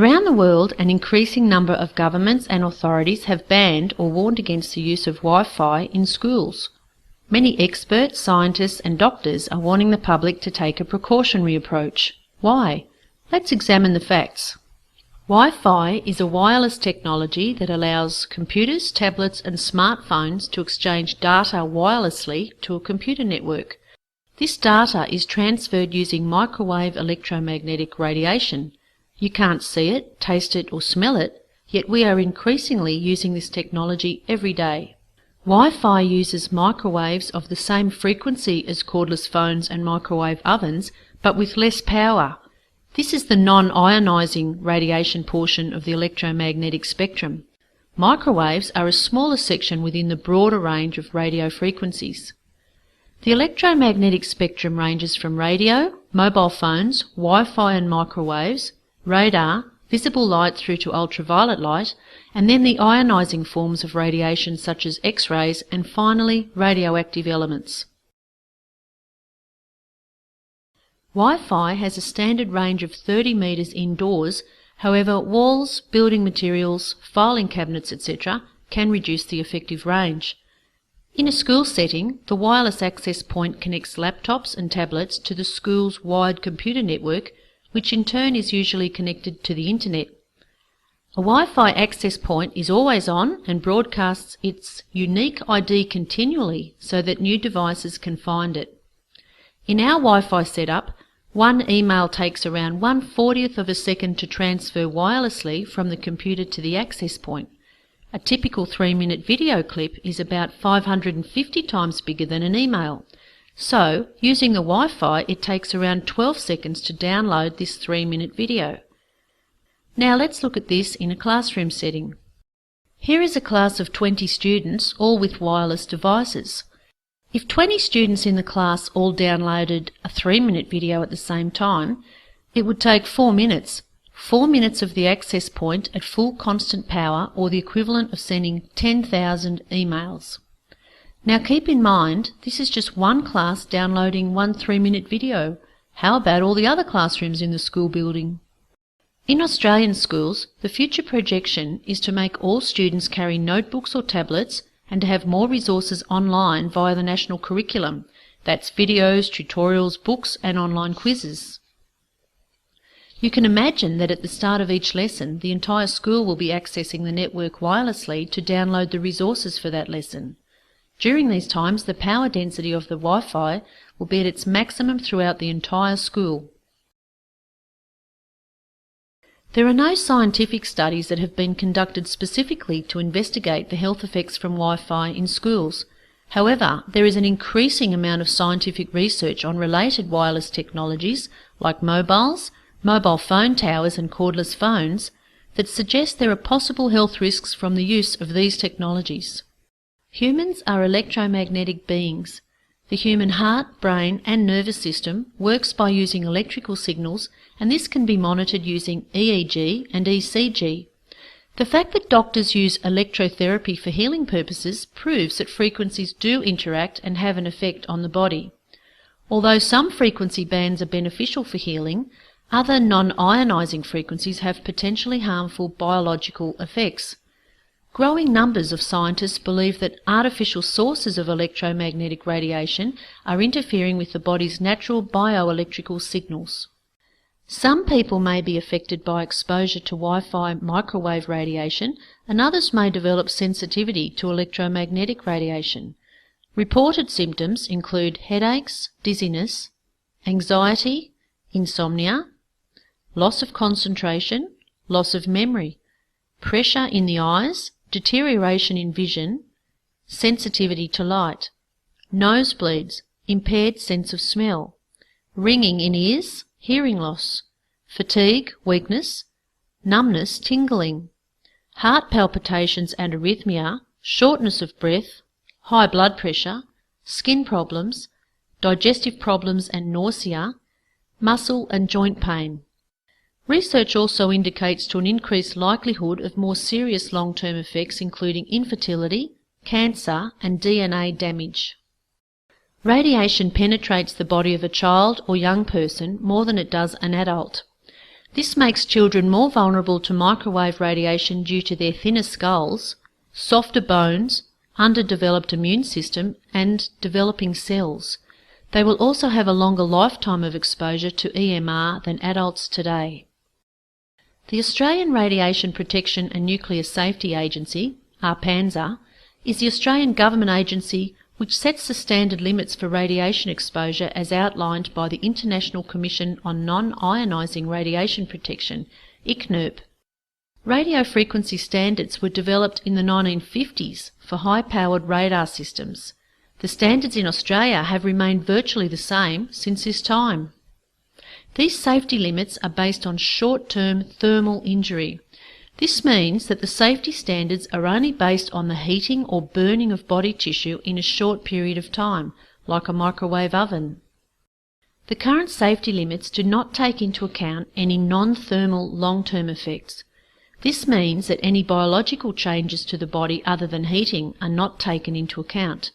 Around the world, an increasing number of governments and authorities have banned or warned against the use of Wi-Fi in schools. Many experts, scientists and doctors are warning the public to take a precautionary approach. Why? Let's examine the facts. Wi-Fi is a wireless technology that allows computers, tablets and smartphones to exchange data wirelessly to a computer network. This data is transferred using microwave electromagnetic radiation. You can't see it, taste it or smell it, yet we are increasingly using this technology every day. Wi-Fi uses microwaves of the same frequency as cordless phones and microwave ovens, but with less power. This is the non-ionising radiation portion of the electromagnetic spectrum. Microwaves are a smaller section within the broader range of radio frequencies. The electromagnetic spectrum ranges from radio, mobile phones, Wi-Fi and microwaves, radar, visible light through to ultraviolet light, and then the ionising forms of radiation such as X-rays and finally radioactive elements. Wi-Fi has a standard range of 30 metres indoors, however walls, building materials, filing cabinets etc. can reduce the effective range. In a school setting, the wireless access point connects laptops and tablets to the school's wired computer network, which in turn is usually connected to the internet. A Wi-Fi access point is always on and broadcasts its unique ID continually so that new devices can find it. In our Wi-Fi setup, one email takes around 1/40th of a second to transfer wirelessly from the computer to the access point. A typical 3-minute video clip is about 550 times bigger than an email. So, using the Wi-Fi, it takes around 12 seconds to download this 3-minute video. Now let's look at this in a classroom setting. Here is a class of 20 students, all with wireless devices. If 20 students in the class all downloaded a 3-minute video at the same time, it would take 4 minutes. 4 minutes of the access point at full constant power, or the equivalent of sending 10,000 emails. Now keep in mind, this is just one class downloading one 3-minute video. How about all the other classrooms in the school building? In Australian schools, the future projection is to make all students carry notebooks or tablets and to have more resources online via the national curriculum. That's videos, tutorials, books and online quizzes. You can imagine that at the start of each lesson, the entire school will be accessing the network wirelessly to download the resources for that lesson. During these times, the power density of the Wi-Fi will be at its maximum throughout the entire school. There are no scientific studies that have been conducted specifically to investigate the health effects from Wi-Fi in schools. However, there is an increasing amount of scientific research on related wireless technologies like mobiles, mobile phone towers and cordless phones that suggest there are possible health risks from the use of these technologies. Humans are electromagnetic beings. The human heart, brain and nervous system works by using electrical signals, and this can be monitored using EEG and ECG. The fact that doctors use electrotherapy for healing purposes proves that frequencies do interact and have an effect on the body. Although some frequency bands are beneficial for healing, other non-ionising frequencies have potentially harmful biological effects. Growing numbers of scientists believe that artificial sources of electromagnetic radiation are interfering with the body's natural bioelectrical signals. Some people may be affected by exposure to Wi-Fi microwave radiation, and others may develop sensitivity to electromagnetic radiation. Reported symptoms include headaches, dizziness, anxiety, insomnia, loss of concentration, loss of memory, pressure in the eyes, deterioration in vision, sensitivity to light, nosebleeds, impaired sense of smell, ringing in ears, hearing loss, fatigue, weakness, numbness, tingling, heart palpitations and arrhythmia, shortness of breath, high blood pressure, skin problems, digestive problems and nausea, muscle and joint pain. Research also indicates to an increased likelihood of more serious long-term effects including infertility, cancer and DNA damage. Radiation penetrates the body of a child or young person more than it does an adult. This makes children more vulnerable to microwave radiation due to their thinner skulls, softer bones, underdeveloped immune system and developing cells. They will also have a longer lifetime of exposure to EMR than adults today. The Australian Radiation Protection and Nuclear Safety Agency, ARPANSA, is the Australian government agency which sets the standard limits for radiation exposure as outlined by the International Commission on Non-Ionising Radiation Protection, ICNIRP. Radio frequency standards were developed in the 1950s for high-powered radar systems. The standards in Australia have remained virtually the same since this time. These safety limits are based on short-term thermal injury. This means that the safety standards are only based on the heating or burning of body tissue in a short period of time, like a microwave oven. The current safety limits do not take into account any non-thermal long-term effects. This means that any biological changes to the body other than heating are not taken into account.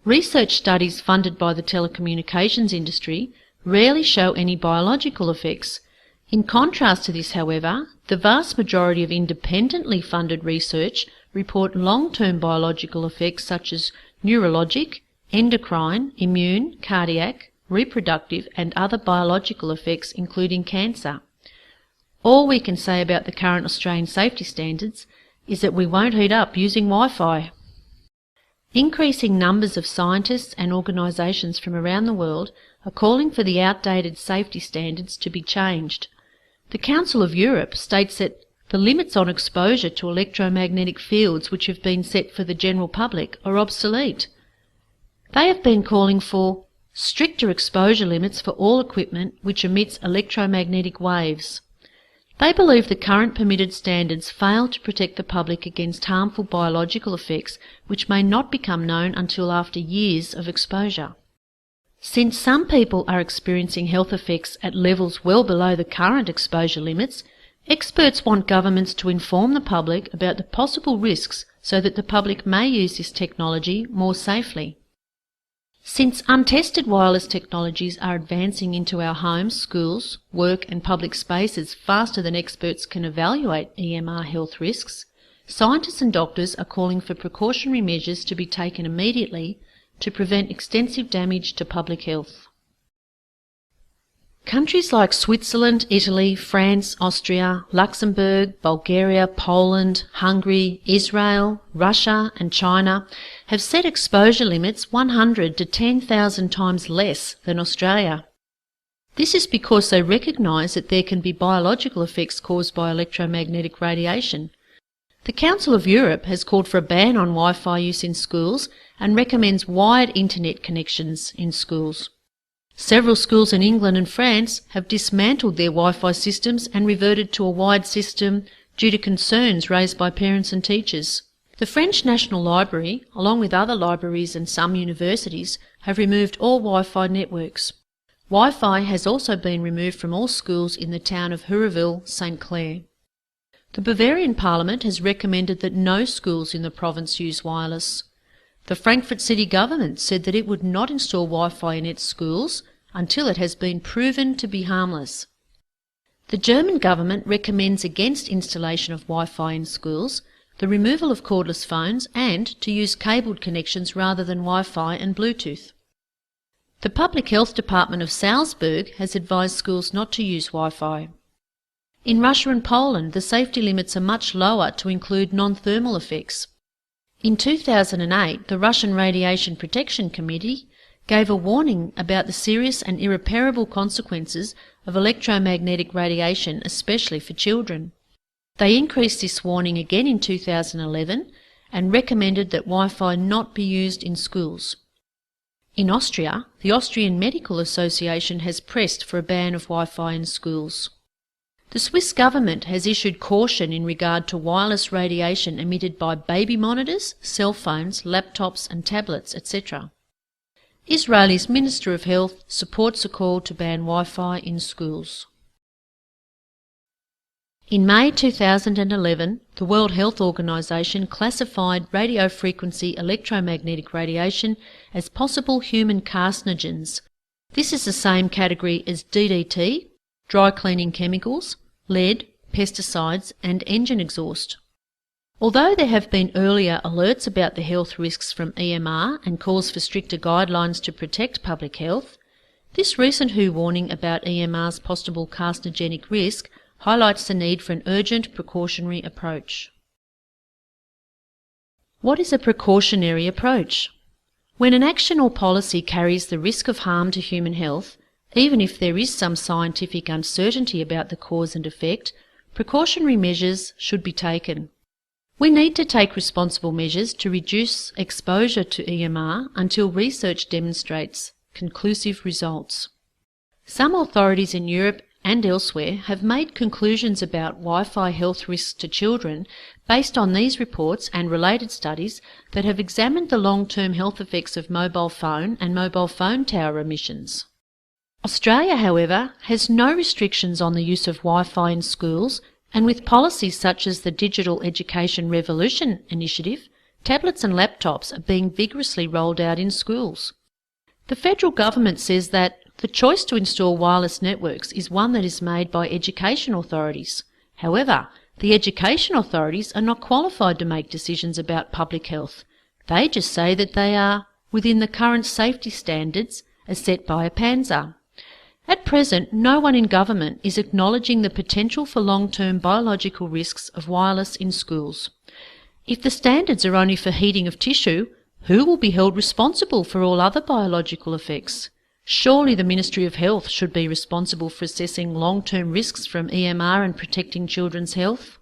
Research studies funded by the telecommunications industry rarely show any biological effects. In contrast to this, however, the vast majority of independently funded research report long-term biological effects such as neurologic, endocrine, immune, cardiac, reproductive and other biological effects including cancer. All we can say about the current Australian safety standards is that we won't heat up using Wi-Fi. Increasing numbers of scientists and organisations from around the world are calling for the outdated safety standards to be changed. The Council of Europe states that the limits on exposure to electromagnetic fields which have been set for the general public are obsolete. They have been calling for stricter exposure limits for all equipment which emits electromagnetic waves. They believe the current permitted standards fail to protect the public against harmful biological effects which may not become known until after years of exposure. Since some people are experiencing health effects at levels well below the current exposure limits, experts want governments to inform the public about the possible risks so that the public may use this technology more safely. Since untested wireless technologies are advancing into our homes, schools, work and public spaces faster than experts can evaluate EMR health risks, scientists and doctors are calling for precautionary measures to be taken immediately to prevent extensive damage to public health. Countries like Switzerland, Italy, France, Austria, Luxembourg, Bulgaria, Poland, Hungary, Israel, Russia and China have set exposure limits 100 to 10,000 times less than Australia. This is because they recognise that there can be biological effects caused by electromagnetic radiation. The Council of Europe has called for a ban on Wi-Fi use in schools and recommends wired internet connections in schools. Several schools in England and France have dismantled their Wi-Fi systems and reverted to a wired system due to concerns raised by parents and teachers. The French National Library, along with other libraries and some universities, have removed all Wi-Fi networks. Wi-Fi has also been removed from all schools in the town of Hurreville, St. Clair. The Bavarian Parliament has recommended that no schools in the province use wireless. The Frankfurt city government said that it would not install Wi-Fi in its schools until it has been proven to be harmless. The German government recommends against installation of Wi-Fi in schools, the removal of cordless phones and to use cabled connections rather than Wi-Fi and Bluetooth. The Public Health Department of Salzburg has advised schools not to use Wi-Fi. In Russia and Poland, the safety limits are much lower to include non-thermal effects. In 2008, the Russian Radiation Protection Committee gave a warning about the serious and irreparable consequences of electromagnetic radiation, especially for children. They increased this warning again in 2011 and recommended that Wi-Fi not be used in schools. In Austria, the Austrian Medical Association has pressed for a ban of Wi-Fi in schools. The Swiss government has issued caution in regard to wireless radiation emitted by baby monitors, cell phones, laptops and tablets, etc. Israel's Minister of Health supports a call to ban Wi-Fi in schools. In May 2011, the World Health Organization classified radiofrequency electromagnetic radiation as possible human carcinogens. This is the same category as DDT, dry cleaning chemicals, lead, pesticides and engine exhaust. Although there have been earlier alerts about the health risks from EMR and calls for stricter guidelines to protect public health, this recent WHO warning about EMR's possible carcinogenic risk highlights the need for an urgent precautionary approach. What is a precautionary approach? When an action or policy carries the risk of harm to human health, even if there is some scientific uncertainty about the cause and effect, precautionary measures should be taken. We need to take responsible measures to reduce exposure to EMR until research demonstrates conclusive results. Some authorities in Europe and elsewhere have made conclusions about Wi-Fi health risks to children based on these reports and related studies that have examined the long-term health effects of mobile phone and mobile phone tower emissions. Australia, however, has no restrictions on the use of Wi-Fi in schools, and with policies such as the Digital Education Revolution initiative, tablets and laptops are being vigorously rolled out in schools. The federal government says that the choice to install wireless networks is one that is made by education authorities. However, the education authorities are not qualified to make decisions about public health. They just say that they are within the current safety standards as set by a PANZA. At present, no one in government is acknowledging the potential for long-term biological risks of wireless in schools. If the standards are only for heating of tissue, who will be held responsible for all other biological effects? Surely the Ministry of Health should be responsible for assessing long-term risks from EMR and protecting children's health.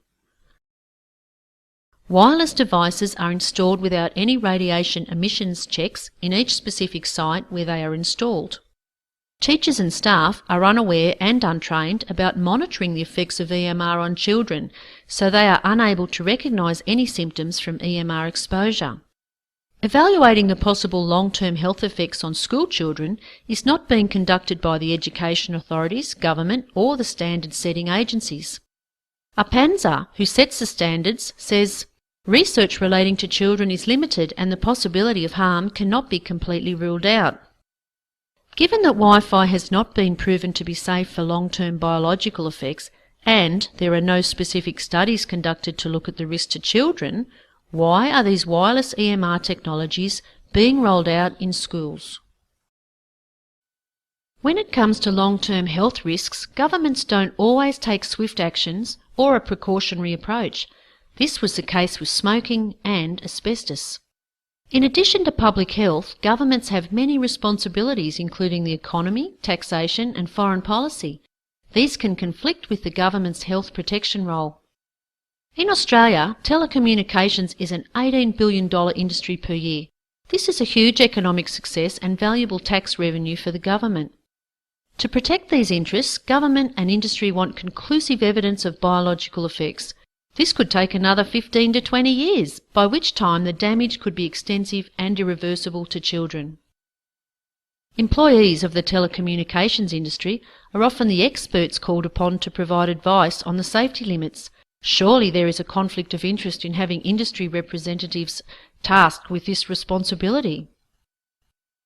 Wireless devices are installed without any radiation emissions checks in each specific site where they are installed. Teachers and staff are unaware and untrained about monitoring the effects of EMR on children, so they are unable to recognise any symptoms from EMR exposure. Evaluating the possible long-term health effects on school children is not being conducted by the education authorities, government or the standard-setting agencies. APANZA, who sets the standards, says, "Research relating to children is limited and the possibility of harm cannot be completely ruled out." Given that Wi-Fi has not been proven to be safe for long-term biological effects and there are no specific studies conducted to look at the risk to children, why are these wireless EMR technologies being rolled out in schools? When it comes to long-term health risks, governments don't always take swift actions or a precautionary approach. This was the case with smoking and asbestos. In addition to public health, governments have many responsibilities including the economy, taxation and foreign policy. These can conflict with the government's health protection role. In Australia, telecommunications is an $18 billion industry per year. This is a huge economic success and valuable tax revenue for the government. To protect these interests, government and industry want conclusive evidence of biological effects. This could take another 15 to 20 years, by which time the damage could be extensive and irreversible to children. Employees of the telecommunications industry are often the experts called upon to provide advice on the safety limits. Surely there is a conflict of interest in having industry representatives tasked with this responsibility.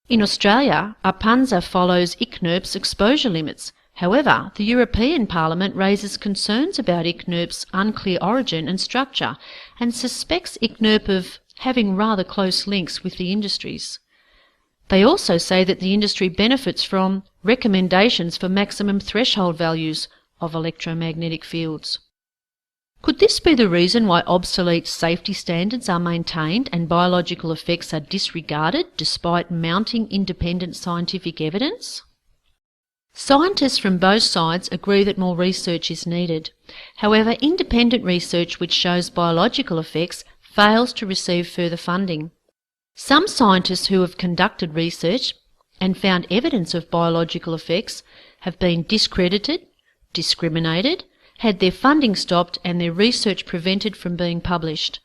In Australia, APANZA follows ICNIRP's exposure limits. However, the European Parliament raises concerns about ICNIRP's unclear origin and structure and suspects ICNIRP of having rather close links with the industries. They also say that the industry benefits from recommendations for maximum threshold values of electromagnetic fields. Could this be the reason why obsolete safety standards are maintained and biological effects are disregarded despite mounting independent scientific evidence? Scientists from both sides agree that more research is needed. However, independent research which shows biological effects fails to receive further funding. Some scientists who have conducted research and found evidence of biological effects have been discredited, discriminated, had their funding stopped and their research prevented from being published.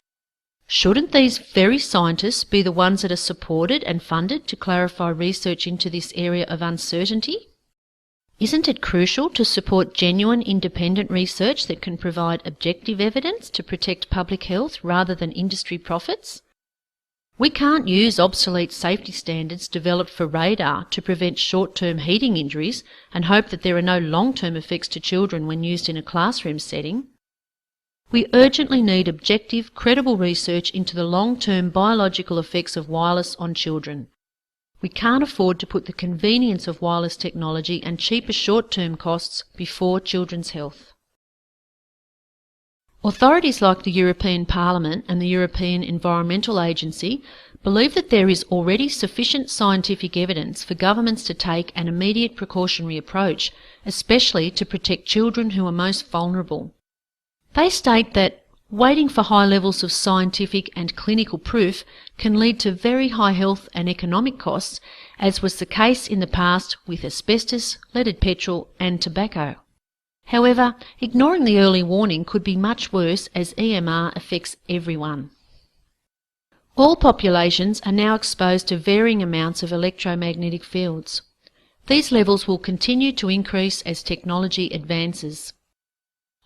Shouldn't these very scientists be the ones that are supported and funded to clarify research into this area of uncertainty? Isn't it crucial to support genuine independent research that can provide objective evidence to protect public health rather than industry profits? We can't use obsolete safety standards developed for radar to prevent short-term heating injuries and hope that there are no long-term effects to children when used in a classroom setting. We urgently need objective, credible research into the long-term biological effects of wireless on children. We can't afford to put the convenience of wireless technology and cheaper short-term costs before children's health. Authorities like the European Parliament and the European Environmental Agency believe that there is already sufficient scientific evidence for governments to take an immediate precautionary approach, especially to protect children who are most vulnerable. They state that waiting for high levels of scientific and clinical proof can lead to very high health and economic costs, as was the case in the past with asbestos, leaded petrol and tobacco. However, ignoring the early warning could be much worse, as EMR affects everyone. All populations are now exposed to varying amounts of electromagnetic fields. These levels will continue to increase as technology advances.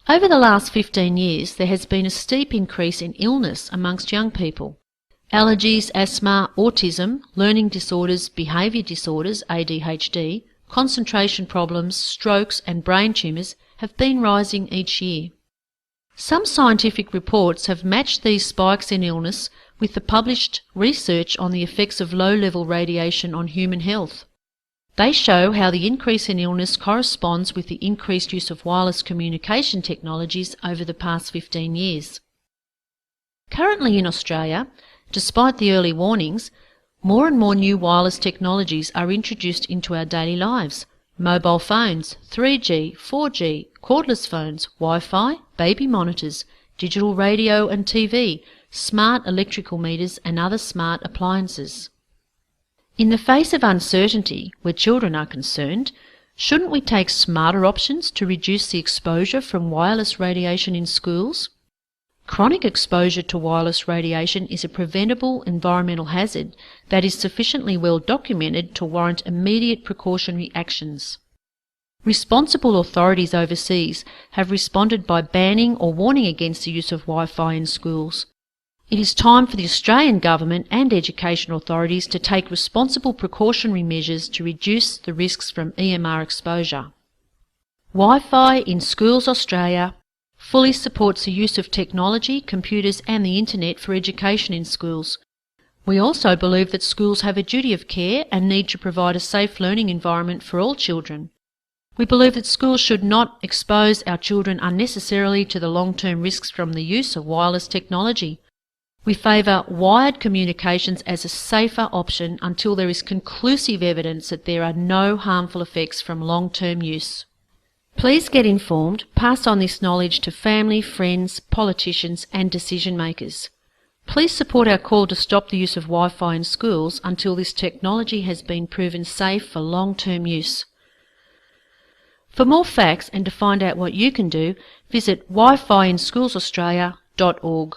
Over the last 15 years, there has been a steep increase in illness amongst young people. Allergies, asthma, autism, learning disorders, behaviour disorders, ADHD, concentration problems, strokes and brain tumours have been rising each year. Some scientific reports have matched these spikes in illness with the published research on the effects of low-level radiation on human health. They show how the increase in illness corresponds with the increased use of wireless communication technologies over the past 15 years. Currently in Australia, despite the early warnings, more and more new wireless technologies are introduced into our daily lives. Mobile phones, 3G, 4G, cordless phones, Wi-Fi, baby monitors, digital radio and TV, smart electrical meters and other smart appliances. In the face of uncertainty, where children are concerned, shouldn't we take smarter options to reduce the exposure from wireless radiation in schools? Chronic exposure to wireless radiation is a preventable environmental hazard that is sufficiently well documented to warrant immediate precautionary actions. Responsible authorities overseas have responded by banning or warning against the use of Wi-Fi in schools. It is time for the Australian Government and education authorities to take responsible precautionary measures to reduce the risks from EMR exposure. Wi-Fi in Schools Australia fully supports the use of technology, computers and the internet for education in schools. We also believe that schools have a duty of care and need to provide a safe learning environment for all children. We believe that schools should not expose our children unnecessarily to the long-term risks from the use of wireless technology. We favour wired communications as a safer option until there is conclusive evidence that there are no harmful effects from long-term use. Please get informed, pass on this knowledge to family, friends, politicians and decision makers. Please support our call to stop the use of Wi-Fi in schools until this technology has been proven safe for long-term use. For more facts and to find out what you can do, visit wifiinschoolsaustralia.org.